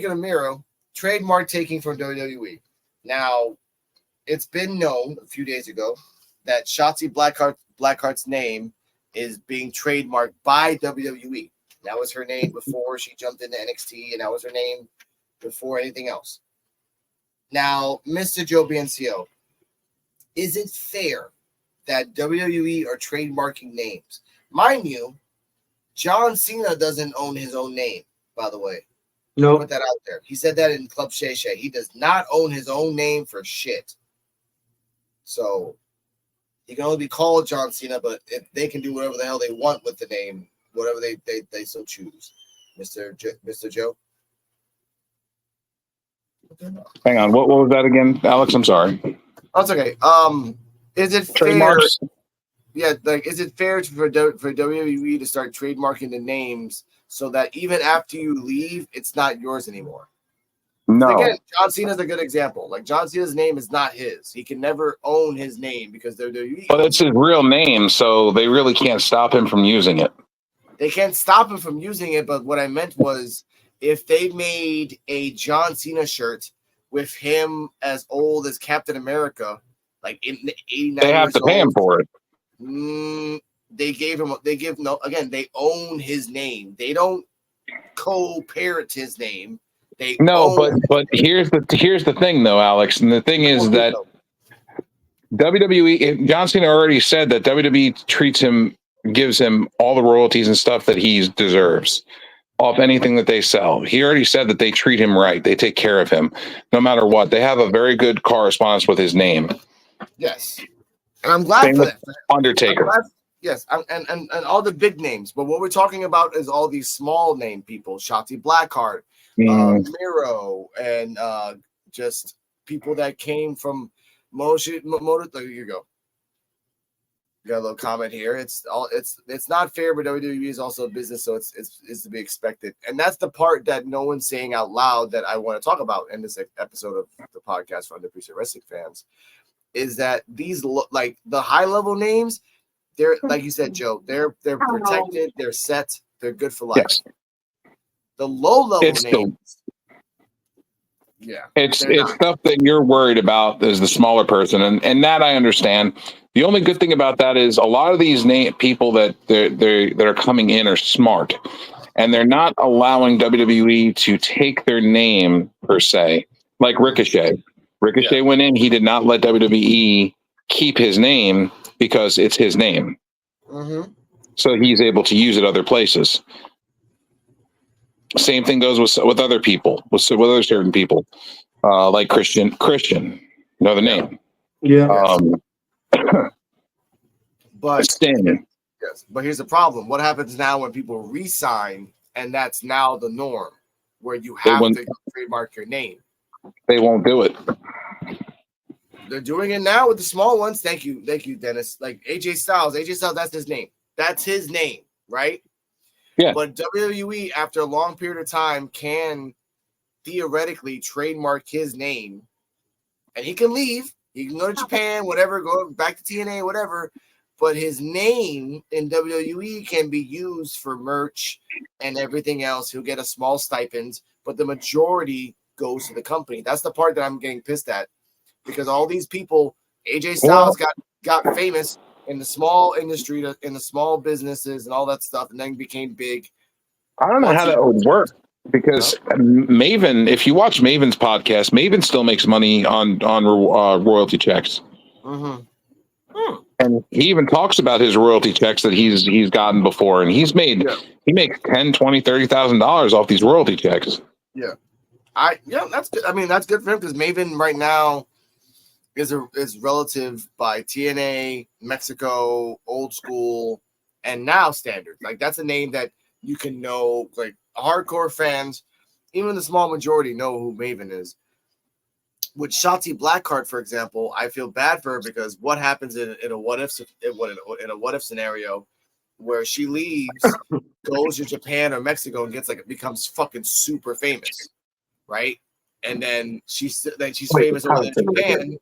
Miro trademark taking from WWE. Now, it's been known a few days ago that Shotzi Blackheart's name is being trademarked by WWE. That was her name before she jumped into NXT, and that was her name before anything else. Now, Mr. Joe Biancio, is it fair that WWE are trademarking names? Mind you, John Cena doesn't own his own name, by the way. No. Put that out there. He said that in Club Shay Shay. He does not own his own name for shit. So he can only be called John Cena, but if they can do whatever the hell they want with the name, whatever they so choose. Mr. Joe? Hang on. What was that again, Alex? I'm sorry. Oh, it's okay. Is it Trademarks? fair? Yeah, like, is it fair for WWE to start trademarking the names so that even after you leave, it's not yours anymore? No. Again, John Cena's a good example. Like, John Cena's name is not his. He can never own his name because they're WWE. But it's his real name, so they really can't stop him from using it. They can't stop him from using it, but what I meant was if they made a John Cena shirt with him as old as Captain America, like in 89 They have to pay him for it. They own his name. They don't co-parent his name. But here's the thing though, Alex, and the thing is that WWE, John Cena already said that WWE gives him all the royalties and stuff that he deserves off anything that they sell. He already said that they treat him right. They take care of him no matter what. They have a very good correspondence with his name. Yes. And I'm glad for that. Undertaker. Yes, and all the big names. But what we're talking about is all these small name people, Shotzi Blackheart, Miro, and just people that came from Mone. There you go. You got a little comment here. It's not fair, but WWE is also a business, so it's to be expected. And that's the part that no one's saying out loud that I want to talk about in this episode of the podcast for Underappreciated Wrestling fans. Is that these like the high level names? They're like you said, Joe. They're protected. They're set. They're good for life. Yes. The low level names. It's stuff that you're worried about as the smaller person, and that I understand. The only good thing about that is a lot of these people that are coming in are smart, and they're not allowing WWE to take their name per se, like Ricochet. Ricochet went in. He did not let WWE keep his name because it's his name. Mm-hmm. So he's able to use it other places. Same thing goes with other people, with other certain people, like Christian, another name. Yeah. But Sting. Yes, but here's the problem. What happens now when people re-sign, and that's now the norm, where you have to trademark your name? They won't do it. They're doing it now with the small ones. Thank you, Dennis. Like AJ Styles, that's his name. That's his name, right? Yeah. But WWE, after a long period of time, can theoretically trademark his name, and he can leave. He can go to Japan, whatever, go back to TNA, whatever. But his name in WWE can be used for merch and everything else. He'll get a small stipend, but the majority goes to the company. That's the part that I'm getting pissed at, because all these people, AJ Styles got famous in the small industry, in the small businesses and all that stuff, and then became big. I don't know how that would work, because Maven, if you watch Maven's podcast, Maven still makes money on royalty checks. Mm-hmm. And he even talks about his royalty checks that he's gotten before, and he makes $10,000, $20,000, $30,000 off these royalty checks. Yeah. That's good. I mean, that's good for him, because Maven right now is relative by TNA, Mexico, Old School, and now Standard. Like, that's a name that you can know, like hardcore fans, even the small majority know who Maven is. With Shotzi Blackheart, for example, I feel bad for her, because what happens in a what if scenario where she leaves, goes to Japan or Mexico, and becomes fucking super famous, right? And then she's famous over in Japan.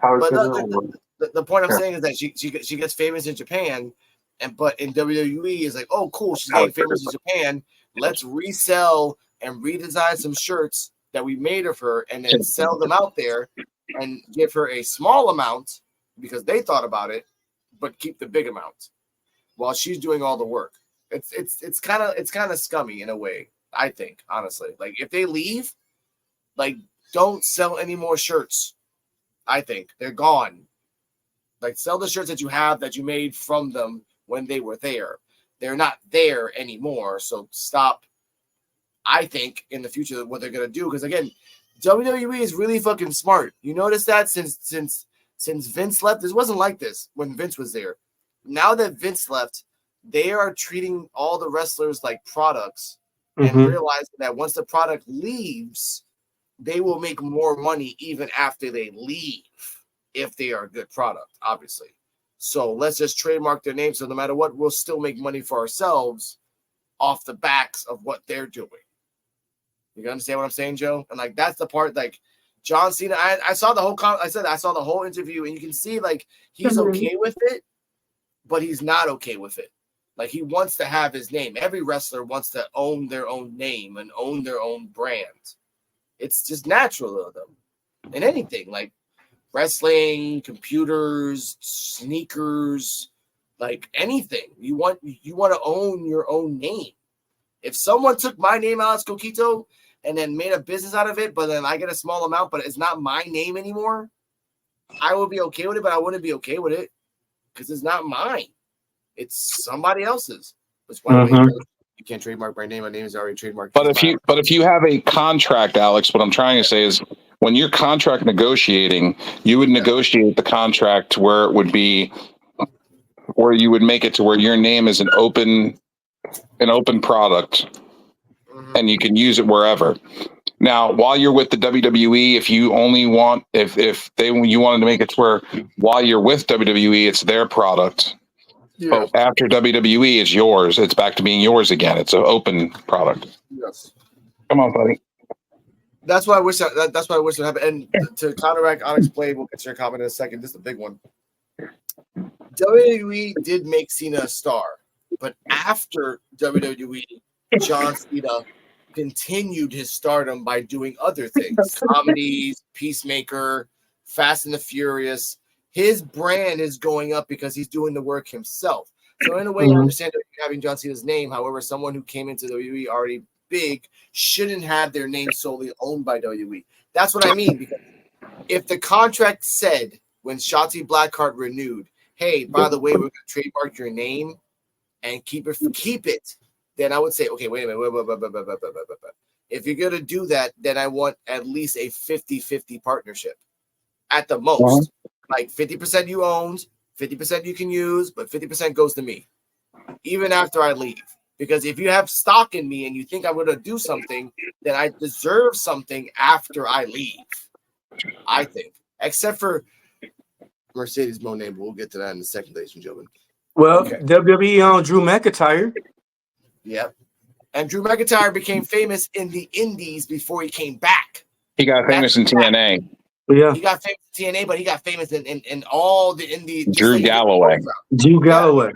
But the point I'm saying is that she gets famous in Japan, but in WWE is like, oh cool, she's getting famous in Japan. Let's resell and redesign some shirts that we made of her and then sell them out there and give her a small amount because they thought about it, but keep the big amount while she's doing all the work. It's kind of scummy in a way, I think, honestly. Like if they leave, like don't sell any more shirts. I think they're gone. Like sell the shirts that you have that you made from them when they were there. They're not there anymore, so stop. I think in the future what they're gonna do, because again, WWE is really fucking smart. You notice that since Vince left, this wasn't like this when Vince was there. Now that Vince left, they are treating all the wrestlers like products and realizing that once the product leaves, they will make more money even after they leave if they are a good product, obviously. So let's just trademark their name. So no matter what, we'll still make money for ourselves off the backs of what they're doing. You understand what I'm saying, Joe? And like that's the part. Like John Cena, I saw the whole. I saw the whole interview, and you can see like he's okay with it, but he's not okay with it. Like he wants to have his name. Every wrestler wants to own their own name and own their own brand. It's just natural to them. In anything like wrestling, computers, sneakers, like anything, you want to own your own name. If someone took my name, Alex Coquito, and then made a business out of it, but then I get a small amount, but it's not my name anymore, I would be okay with it, but I wouldn't be okay with it because it's not mine. It's somebody else's. Which, by the way, you can't trademark my name. My name is already trademarked. But if you have a contract, Alex, what I'm trying to say is when you're contract negotiating, you would negotiate the contract where it would be, where you would make it to where your name is an open product and you can use it wherever. Now, while you're with the WWE, if you only want, you wanted to make it to where while you're with WWE, it's their product. Yeah. But after WWE, it's yours. It's back to being yours again. It's an open product. Yes. Come on, buddy. That's what I wish. That's what I wish would happen. And to counteract Onyx Play, we'll get your comment in a second. This is a big one. WWE did make Cena a star, but after WWE, John Cena continued his stardom by doing other things, comedies, Peacemaker, Fast and the Furious. His brand is going up because he's doing the work himself. So in a way, I understand having John Cena's name. However, someone who came into WWE already big shouldn't have their name solely owned by WWE. That's what I mean. Because if the contract said when Shotzi Blackheart renewed, hey, by the way, we're going to trademark your name and keep it, then I would say, okay, wait a minute. If you're going to do that, then I want at least a 50-50 partnership at the most. Like 50% you owned, 50% you can use, but 50% goes to me, even after I leave. Because if you have stock in me and you think I'm going to do something, then I deserve something after I leave, I think. Except for Mercedes Mone, but we'll get to that in a second, ladies and gentlemen. Well, okay. WWE on Drew McIntyre. Yep. And Drew McIntyre became famous in the Indies before he came back. He got famous in TNA. Yeah. He got famous in TNA, but he got famous in all the Indies. Drew Galloway. Drew Galloway.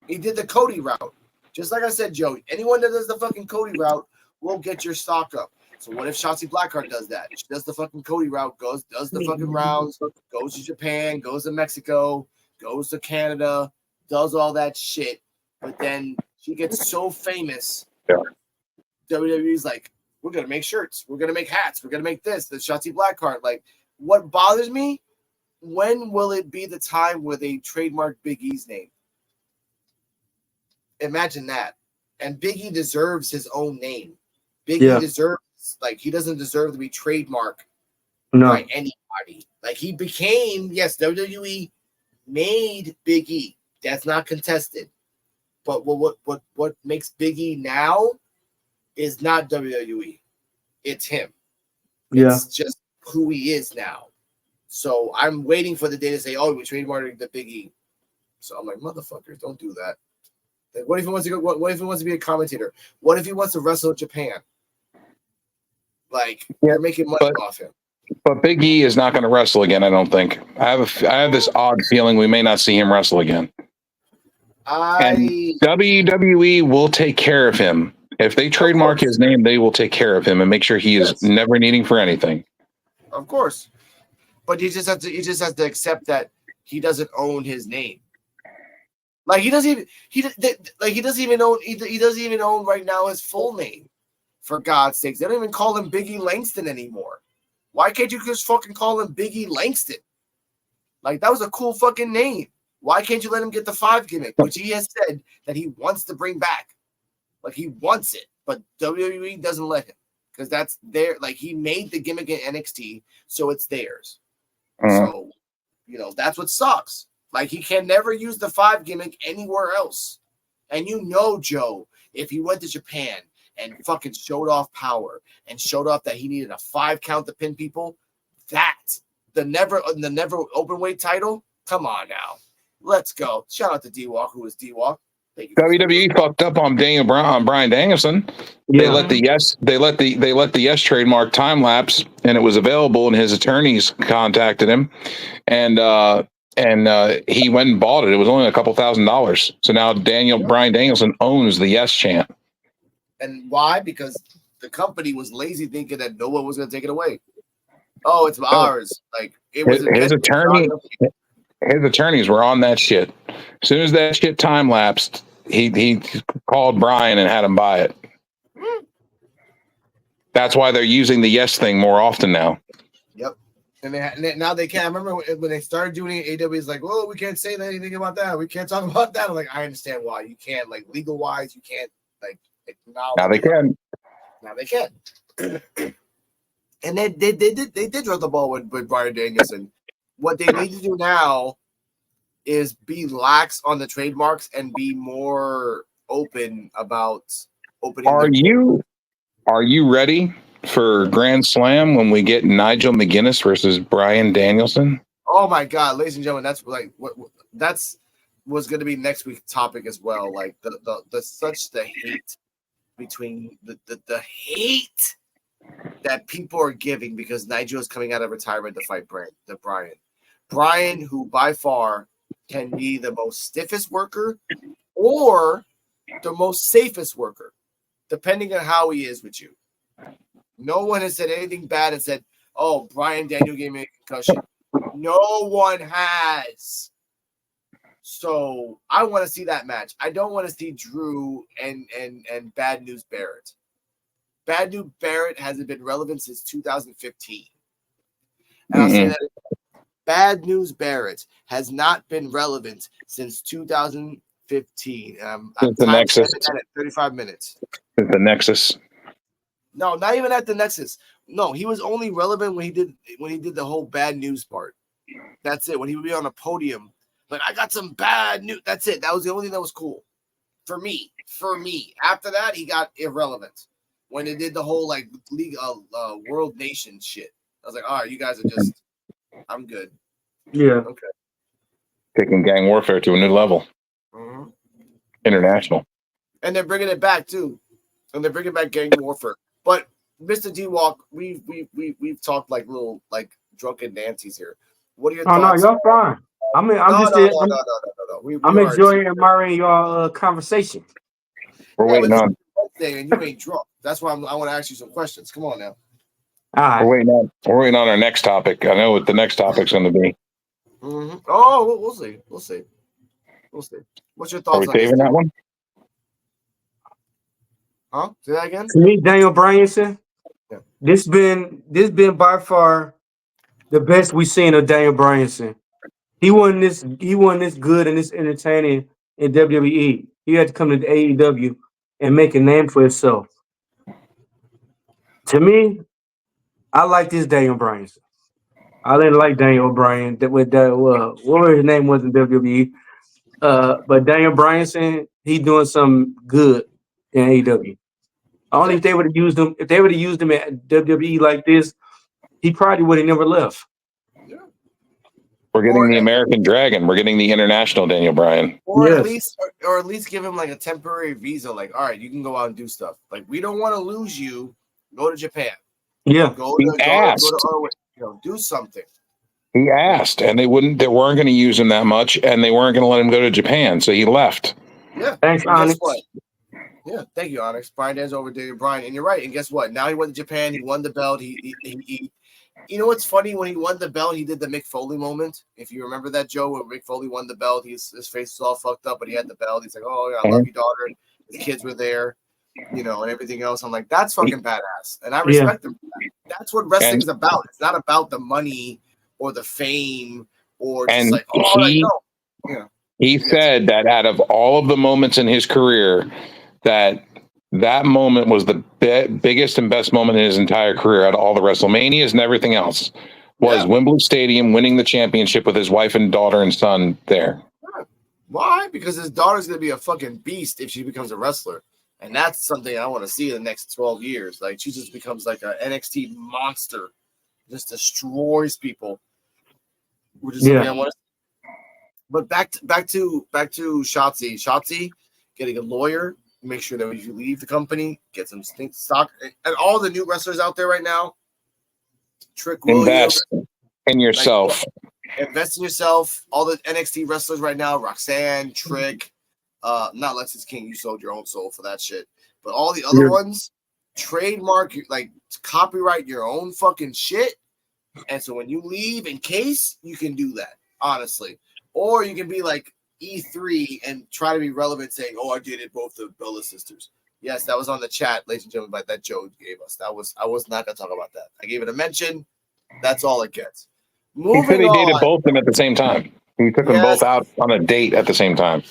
He did the Cody route. Just like I said, Joe, anyone that does the fucking Cody route will get your stock up. So what if Shotzi Blackheart does that? She does the fucking Cody route, does the fucking rounds, goes to Japan, goes to Mexico, goes to Canada, does all that shit. But then she gets so famous, WWE's like, we're going to make shirts. We're going to make hats. We're going to make this. The Shotzi Blackheart. Like, what bothers me, when will it be the time where they trademark Big E's name? Imagine that. And Big E deserves his own name. Big E deserves, like, he doesn't deserve to be trademarked by anybody. Like, he became, yes, WWE made Big E. That's not contested. But what makes Big E now is not WWE. It's him. It's just who he is now. So I'm waiting for the day to say, oh, we trademarked the Big E. So I'm like, motherfuckers, don't do that. Like, what if he wants to go? What if he wants to be a commentator? What if he wants to wrestle in Japan? Like, you're making money off him. But Big E is not going to wrestle again, I don't think. I have this odd feeling we may not see him wrestle again. And WWE will take care of him If they trademark his name, they will take care of him and make sure he is never needing for anything. Of course. But you just have to accept that he doesn't own his name. Like he doesn't even own right now his full name. For God's sakes, they don't even call him Biggie Langston anymore. Why can't you just fucking call him Biggie Langston? Like that was a cool fucking name. Why can't you let him get the 5 gimmick, which he has said that he wants to bring back? Like he wants it, but WWE doesn't let him because that's their like he made the gimmick in NXT, so it's theirs. So, that's what sucks. Like he can never use the 5 gimmick anywhere else. And Joe, if he went to Japan and fucking showed off power and showed off that he needed a 5 count to pin people, the never open weight title. Come on now, let's go. Shout out to D-Walk, who is D-Walk. WWE fucked up on Bryan Danielson. They let the yes trademark time lapse, and it was available, and his attorneys contacted him, and he went and bought it. It was only a couple $1,000s. So now Bryan Danielson owns the yes chant. And why? Because the company was lazy, thinking that no one was going to take it away. Oh, it's ours. Like it was his attorney. His attorneys were on that shit. As soon as that shit time lapsed, he called Brian and had him buy it. That's why they're using the yes thing more often now. Yep. And now they can't. I remember when they started doing it, AW is like, "Oh, we can't say anything about that. We can't talk about that." I'm like, I understand why you can't. Like legal wise, you can't. Like now they can. Now they can. And they did drop the ball with Bryan Danielson. What they need to do now is be lax on the trademarks and be more open about opening. Are you ready for Grand Slam when we get Nigel McGuinness versus Bryan Danielson? Oh my God, ladies and gentlemen, that's like that's was going to be next week's topic as well. Like the hate between the hate that people are giving because Nigel is coming out of retirement to fight Bryan. Bryan, who by far can be the most stiffest worker or the most safest worker, depending on how he is with you. No one has said anything bad and said, "Oh, Bryan Daniel gave me a concussion." No one has. So I want to see that match. I don't want to see Drew and Bad News Barrett. Bad News Barrett hasn't been relevant since 2015. And I'll say that Bad News Barrett has not been relevant since 2015. I'm the Nexus at 35 minutes. The Nexus. No, not even at the Nexus. No, he was only relevant when he did the whole bad news part. That's it. When he would be on a podium, like I got some bad news. That's it. That was the only thing that was cool for me. After that, he got irrelevant when they did the whole like league world nation shit. I was like, all right, you guys are just. I'm good. Yeah. Okay. Taking gang warfare to a new level. Mm-hmm. International. And they're bringing it back too. And they're bringing back gang warfare. But Mr. D-Walk, we've talked like little like drunken Nancy's here. What are your thoughts? No, you're fine. I'm enjoying and admiring your conversation. We're waiting on. And you ain't drunk. That's why I want to ask you some questions. Come on now. All right. We're waiting on our next topic. I know what the next topic's going to be. Mm-hmm. Oh, we'll see. What's your thoughts? Are we saving that one? Huh? Say that again. To me, Daniel Bryanson. Yeah. This been by far the best we've seen of Daniel Bryanson. He wasn't this good and this entertaining in WWE. He had to come to the AEW and make a name for himself. To me, I like this Daniel Bryanson. I didn't like Daniel Bryan whatever his name was in WWE. But Daniel Bryanson, he's doing some good in AEW. Only if they would have used him, at WWE like this, he probably would have never left. Yeah. We're getting the American Dragon. We're getting the international Daniel Bryan. Or at least give him like a temporary visa. Like, all right, you can go out and do stuff. Like, we don't want to lose you. Go to Japan. Yeah. Go to do something. He asked, and they weren't going to use him that much, and they weren't going to let him go to Japan, so he left. Yeah. Thanks, Onyx. Yeah, thank you, Onyx. Brian Danielson over Daniel Bryan, and you're right. And guess what? Now he went to Japan. He won the belt. He you know what's funny? When he won the belt, he did the Mick Foley moment. If you remember that, Joe, when Mick Foley won the belt, his face was all fucked up, but he had the belt. He's like, "Oh, yeah, I love you, daughter." His kids were there, and everything else. I'm like, that's fucking badass, and I respect him. That's what wrestling is about. It's not about the money or the fame or just like, oh, no. He said that out of all of the moments in his career, that moment was the biggest and best moment in his entire career out of all the WrestleManias and everything else was Wembley Stadium winning the championship with his wife and daughter and son there. Why? Because his daughter's going to be a fucking beast if she becomes a wrestler. And that's something I want to see in the next 12 years. Like, she just becomes like an NXT monster. Just destroys people. Which is something I want to see. But back to Shotzi. Shotzi, getting a lawyer. Make sure that if you leave the company, get some stock. And all the new wrestlers out there right now, Trick Williams. Invest in yourself. Invest in yourself. All the NXT wrestlers right now, Roxanne, Trick, not Lexus King, you sold your own soul for that shit. But all the other ones, trademark, like copyright your own fucking shit. And so when you leave, in case, you can do that, honestly. Or you can be like E3 and try to be relevant, saying, "Oh, I dated both the Bella sisters." Yes, that was on the chat, ladies and gentlemen, but that Joe gave us. I was not gonna talk about that. I gave it a mention. That's all it gets. He said he dated both of them at the same time. He took them both out on a date at the same time.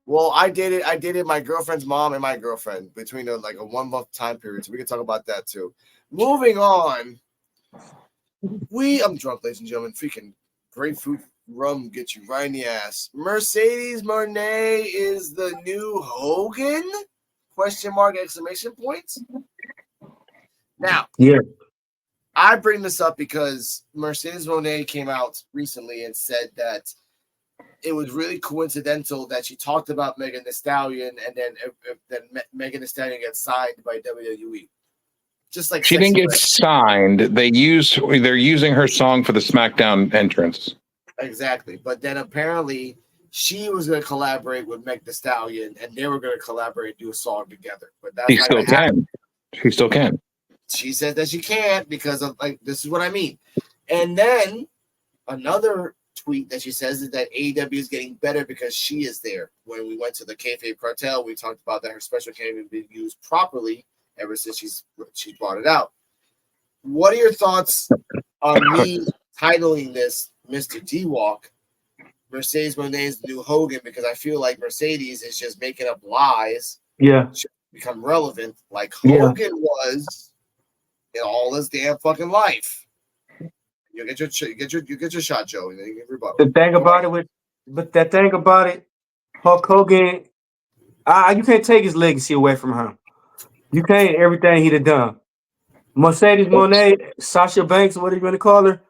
Well, I dated my girlfriend's mom and my girlfriend between a 1 month time period, so we can talk about that too. Moving on, I'm drunk, ladies and gentlemen. Freaking grapefruit rum get you right in the ass. Mercedes Moné is the new Hogan? Question mark, exclamation points. Now, I bring this up because Mercedes Moné came out recently and said that it was really coincidental that she talked about Megan Thee Stallion, and then Megan Thee Stallion gets signed by WWE. Just like she didn't get signed. They're using her song for the SmackDown entrance. Exactly. But then apparently she was going to collaborate with Meg Thee Stallion, and they were going to collaborate and do a song together. But that's she still can. She still can. She says that she can't because of this is what I mean. And then another tweet that she says is that AEW is getting better because she is there. When we went to the Kayfabe Cartel, we talked about that her special can't even be used properly ever since she's brought it out. What are your thoughts on me titling this Mr. D-Walk, Mercedes Moné's new Hogan? Because I feel like Mercedes is just making up lies. Yeah. Should become relevant like Hogan was in all his damn fucking life. You get your shot, Joe, and then you can rebuttal. The thing about it, Hulk Hogan, you can't take his legacy away from him. You can't. Everything he'd have done. Mercedes Moné, Sasha Banks, what are you going to call her?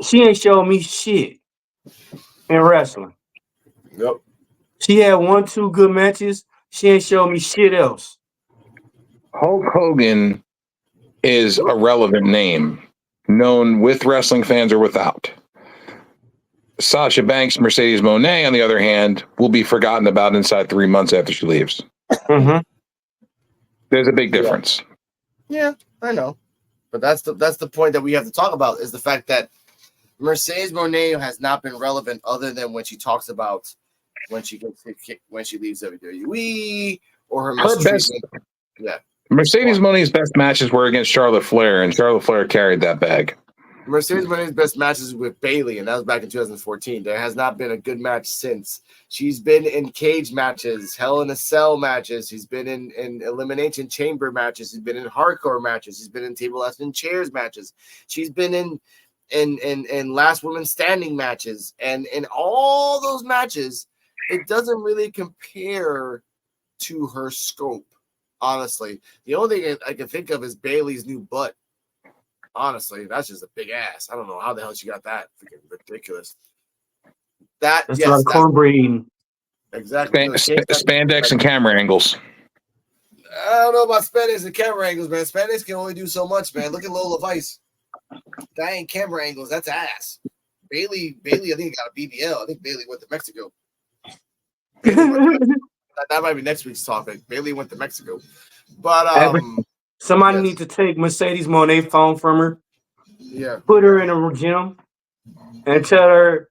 She ain't showing me shit in wrestling. Yep. She had 1-2 good matches. She ain't showing me shit else. Hulk Hogan is a relevant name, known with wrestling fans or without. Sasha Banks, Mercedes Moné, on the other hand, will be forgotten about inside 3 months after she leaves. Mm-hmm. There's a big difference. Yeah, I know. But that's the point that we have to talk about, is the fact that Mercedes Moné has not been relevant other than when she talks about when she leaves WWE or her mistreatment. Mercedes Moné's best matches were against Charlotte Flair, and Charlotte Flair carried that bag. Mercedes Moné's best matches with Bayley, and that was back in 2014. There has not been a good match since. She's been in cage matches, Hell in a Cell matches. She's been in Elimination Chamber matches. She's been in hardcore matches. She's been in table last in chairs matches. She's been in Last Woman Standing matches. And in all those matches, it doesn't really compare to her scope, honestly. The only thing I can think of is Bayley's new butt. Honestly, that's just a big ass. I don't know how the hell she got that. Freaking ridiculous. That's a lot of cornbread eating. Exactly. Spandex and camera angles. I don't know about spandex and camera angles, man. Spandex can only do so much, man. Look at Lola Vice. That ain't camera angles. That's ass. Bayley, I think got a BBL. I think Bayley went to Mexico. that might be next week's topic. Bailey went to Mexico, but Somebody yes. need to take Mercedes Monet phone from her, Yeah, put her in a gym, and tell her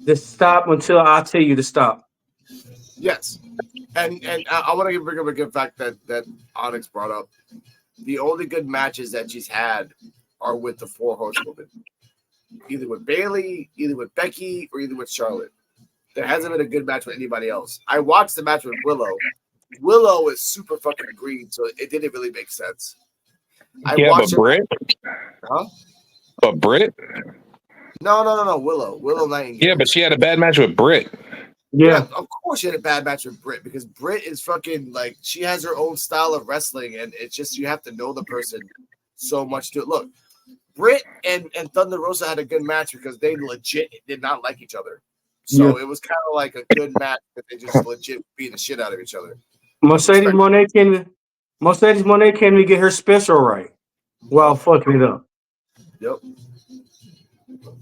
to stop until I tell you to stop. yes, and I want to bring up a good fact that Onyx brought up. The only good matches that she's had are with the 4 horsewomen, either with Bailey, either with Becky, or either with Charlotte. There hasn't been a good match with anybody else. I watched the match with Willow. Willow is super fucking green, so it didn't really make sense. Yeah, but Britt? Huh? But Britt? No. Willow Nightingale. Yeah, but she had a bad match with Britt. Yeah, of course she had a bad match with Britt because Britt is fucking like she has her own style of wrestling, and it's just you have to know the person so much to look. Britt and Thunder Rosa had a good match because they legit did not like each other. So it was kind of like a good match that they just legit beat the shit out of each other. Mercedes Monet can't even get her special right while fucking it up. Yep.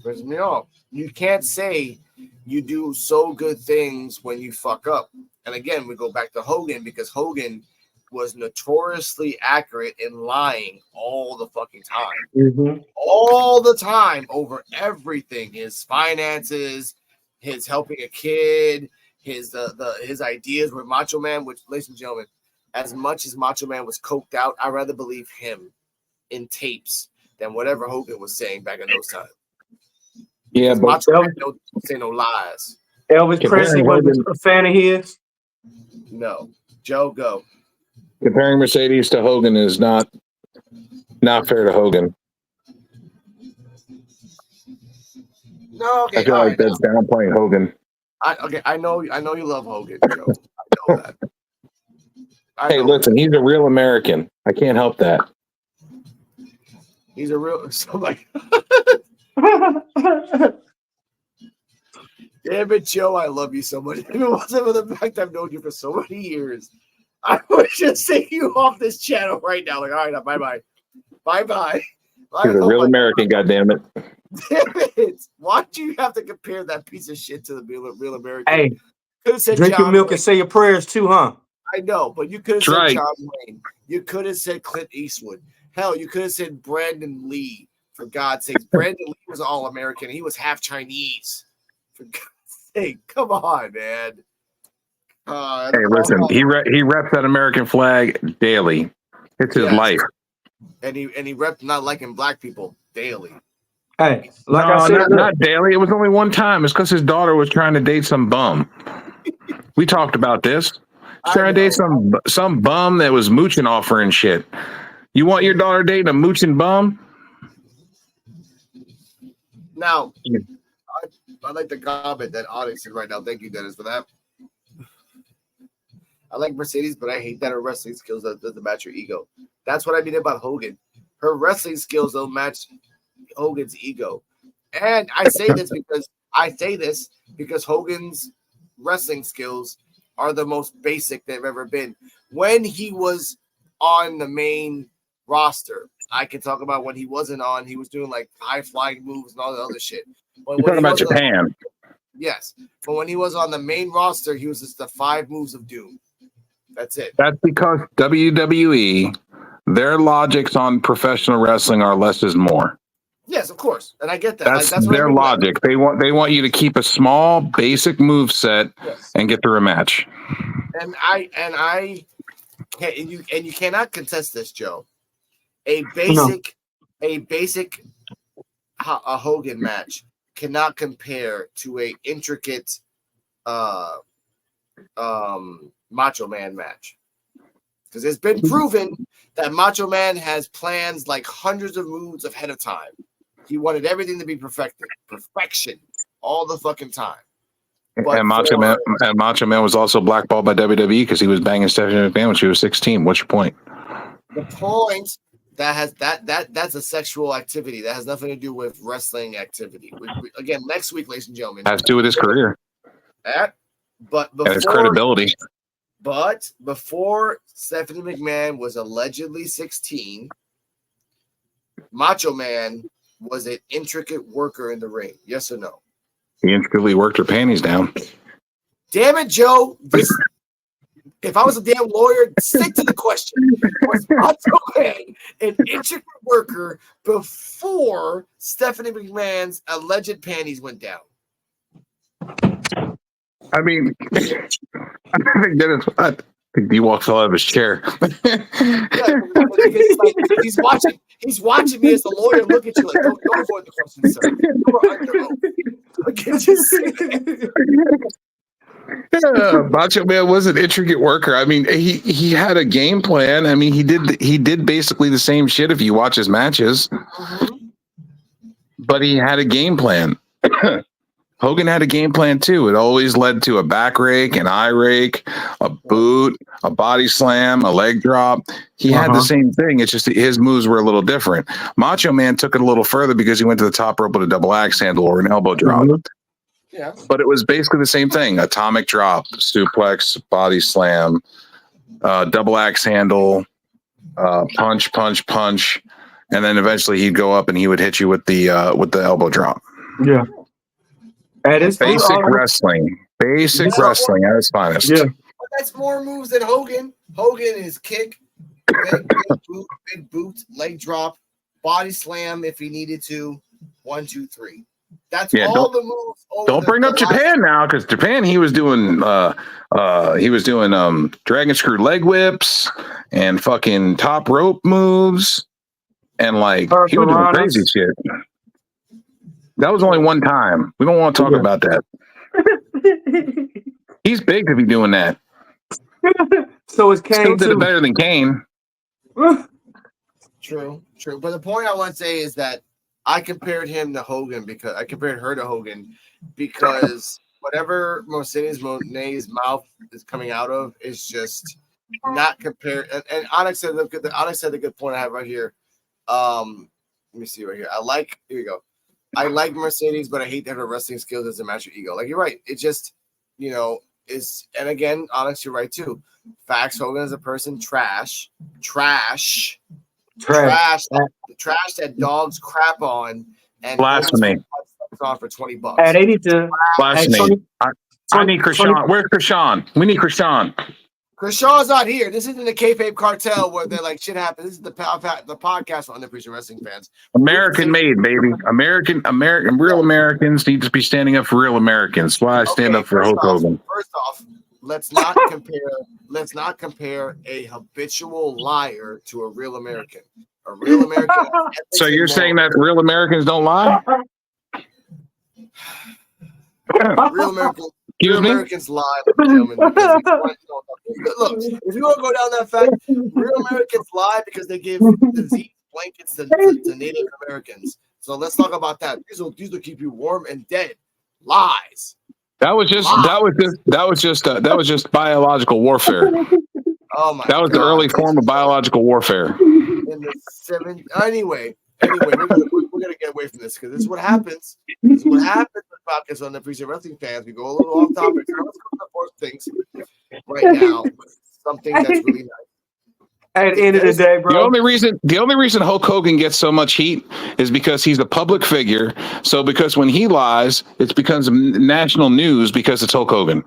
Pisses me off. You can't say you do so good things when you fuck up. And again, we go back to Hogan because Hogan was notoriously accurate in lying all the fucking time. All the time over everything. His finances, his helping a kid, his ideas with Macho Man, which, ladies and gentlemen, as much as Macho Man was coked out, I'd rather believe him in tapes than whatever Hogan was saying back in those times. Yeah, but Macho Man don't say no lies. Elvis Presley wasn't a fan of his. No. Joe, go. Comparing Mercedes to Hogan is not fair to Hogan. No, okay. I feel like that's downplaying Hogan. I know you love Hogan, Joe. I know that. Hey, listen, he's a real American. I can't help that. He's a real somebody. Damn it, Joe, I love you so much. If it wasn't for the fact I've known you for so many years, I would just take you off this channel right now. Like, all right, bye-bye. Bye-bye. He's a real American, goddammit. Damn it. Why do you have to compare that piece of shit to the real American? Hey, could have said drink John your milk Wayne. and say your prayers too, huh? I know, but you could have said John Wayne. You could have said Clint Eastwood. Hell, you could have said Brandon Lee. For God's sake, Brandon Lee was all American. He was half Chinese. For God's sake, come on, man. Hey, listen, he reps that American flag daily. It's his life. And he repped not liking black people daily. Hey, like I said, not daily. It was only one time. It's because his daughter was trying to date some bum. We talked about this. Trying to date some bum that was mooching off her and shit. You want your daughter dating a mooching bum? Now, I'd like to comment that Onyx is right now. Thank you, Dennis, for that. I like Mercedes, but I hate that her wrestling skills doesn't match her ego. That's what I mean about Hogan. Her wrestling skills don't match Hogan's ego. And I say this because Hogan's wrestling skills are the most basic they've ever been. When he was on the main roster, I can talk about when he wasn't on. He was doing like high flying moves and all the other shit. You're talking about Japan. Yes. But when he was on the main roster, he was just the 5 moves of doom. That's it. That's because WWE, their logics on professional wrestling are less is more. Yes, of course. And I get that. That's their logic. They want you to keep a small basic move set and get through a match. And I can't, and you cannot contest this, Joe. A basic Hogan match cannot compare to a intricate Macho Man match, because it's been proven that Macho Man has plans like hundreds of moves ahead of time. He wanted everything to be perfection all the fucking time. But Macho Man was also blackballed by WWE because he was banging Stephanie McMahon when she was 16. What's your point? The point that's a sexual activity that has nothing to do with wrestling activity. Again, next week, ladies and gentlemen, has to do with his career. But before, and his credibility. But before Stephanie McMahon was allegedly 16, Macho Man was an intricate worker in the ring. Yes or no? He intricately worked her panties down. Damn it, Joe. If I was a damn lawyer, stick to the question. Was Macho Man an intricate worker before Stephanie McMahon's alleged panties went down? I mean, I think Dennis, I think D-Walk fell out of his chair. Yeah, because like, he's watching me as the lawyer look at you like, don't avoid the question, sir. Macho Man was an intricate worker. I mean, he had a game plan. I mean, he did basically the same shit if you watch his matches, but he had a game plan. Hogan had a game plan too. It always led to a back rake, an eye rake, a boot, a body slam, a leg drop. He had the same thing. It's just that his moves were a little different. Macho Man took it a little further because he went to the top rope with a double axe handle or an elbow drop. Yeah. But it was basically the same thing. Atomic drop, suplex, body slam, double axe handle, punch, punch, punch. And then eventually he'd go up and he would hit you with the elbow drop. Yeah. Basic wrestling. Basic wrestling at its finest. Yeah. But that's more moves than Hogan. Hogan is kick, big boot, leg drop, body slam if he needed to. 1, 2, 3. That's all the moves. Don't bring up Japan now, because Japan he was doing dragon screw leg whips and fucking top rope moves and like he was doing crazy shit. That was only one time. We don't want to talk about that. He's big to be doing that. So is Kane. Still did it better than Kane. True. But the point I want to say is that I compared him to Hogan because I compared her to Hogan because whatever Mercedes Moné's mouth is coming out of is just not compared. And Onyx said the good point I have right here. Let me see right here. Here you go. I like Mercedes, but I hate that her wrestling skills doesn't match her ego. Like you're right. It just, is, and again, Onyx, you're right too. Facts, Hogan as a person, trash that dogs crap on and blasphemy on for $20. And they need to blasphemy. I need Krishan. Where's Krishan? We need Krishan. Krishan's not here. This isn't the kayfabe cartel where they're like shit happens. This is the podcast for unappreciated wrestling fans. American made, baby. American. Real Americans need to be standing up for real Americans. That's why I stand up for Hulk Hogan. First off, let's not compare a habitual liar to a real American. A real American. So you're saying that real Americans don't lie? Real Americans lie, gentlemen, because look, if you want to go down that fact, real Americans lie because they give disease blankets to Native Americans. So let's talk about that. These will keep you warm and dead. Lies. That was just biological warfare. Oh my! That was the early form of biological warfare. In the anyway, we're gonna get away from this because this is what happens. This is what happens with podcasts on the Appreciate Wrestling fans. We go a little off topic. So let's go to the first things right now. Something that's really nice. At the end of the day, bro. The only reason Hulk Hogan gets so much heat is because he's a public figure. So because when he lies, it becomes national news because it's Hulk Hogan.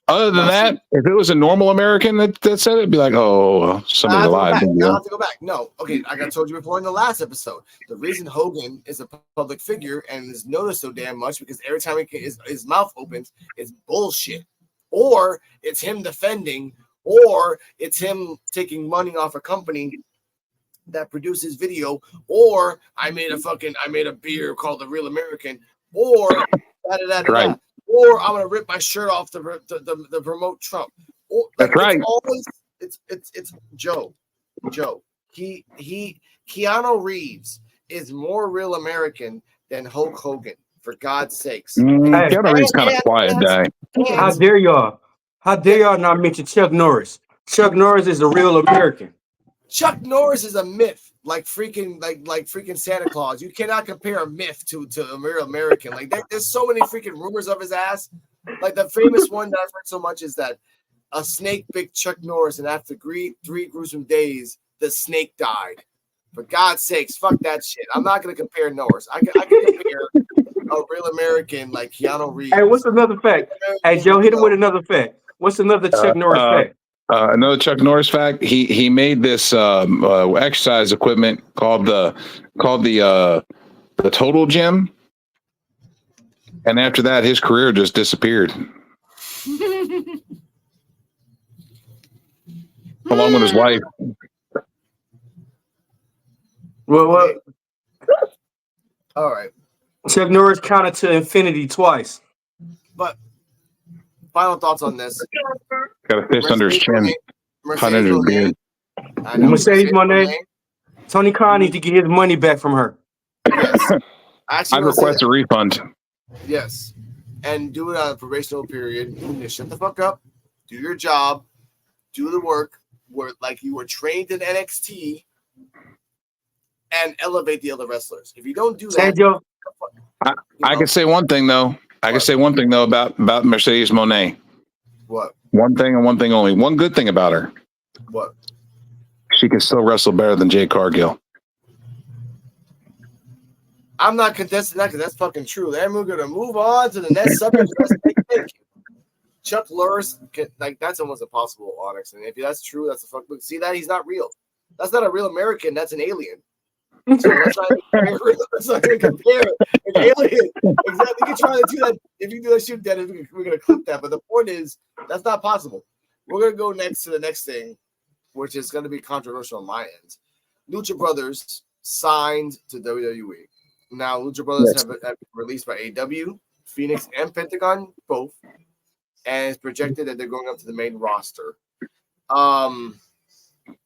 Other than that, if it was a normal American that said it, it'd be like, oh, somebody lied. I have to go back. No, okay, like I told you before in the last episode, the reason Hogan is a public figure and is noticed so damn much because every time his mouth opens, it's bullshit, or it's him defending. Or it's him taking money off a company that produces video, or I made a beer called the Real American, or right. Or I'm gonna rip my shirt off to promote Trump. Or, that's right. It's Joe. Keanu Reeves is more Real American than Hulk Hogan. For God's sakes, Keanu Reeves kind of quiet guy. How dare y'all? How dare y'all not mention Chuck Norris? Chuck Norris is a real American. Chuck Norris is a myth, like freaking Santa Claus. You cannot compare a myth to a real American. Like there's so many freaking rumors of his ass. Like the famous one that I've heard so much is that a snake bit Chuck Norris, and after three gruesome days, the snake died. For God's sakes, fuck that shit. I'm not gonna compare Norris. I can compare a real American like Keanu Reeves. Hey, what's another fact? Hey, Joe, hit him with another fact. What's another Chuck Norris fact? Another Chuck Norris fact: he made this exercise equipment called the Total Gym, and after that, his career just disappeared, along with his wife. Well, All right. Chuck Norris counted to infinity twice. But final thoughts on this. Got a fist under his chin, Mercedes under his Moné. beard. I know, Mercedes Moné. Tony Khan needs to get his money back from her. Yes. I'd request a refund. Yes. And do it on a probational period. Just shut the fuck up. Do your job. Do the work. Work like you were trained in NXT. And elevate the other wrestlers. If you don't do that, Sergio, I can say one thing though. I can say one thing though about Mercedes Moné. What? One thing and one thing only. One good thing about her. What? She can still wrestle better than Jade Cargill. I'm not contesting that because that's fucking true. Then we're gonna move on to the next subject. Chuck Norris, like that's almost impossible, Onyx. And if that's true, that's a fuck. See that he's not real. That's not a real American. That's an alien. So let's not even compare an alien. Exactly. You can try to do that. If you do that shit, Dennis, we're gonna clip that. But the point is, that's not possible. We're gonna go next to the next thing, which is gonna be controversial on my end. Lucha Brothers signed to WWE. Now, Lucha Brothers have been released by AEW, Phoenix, and Pentagon, both, and it's projected that they're going up to the main roster.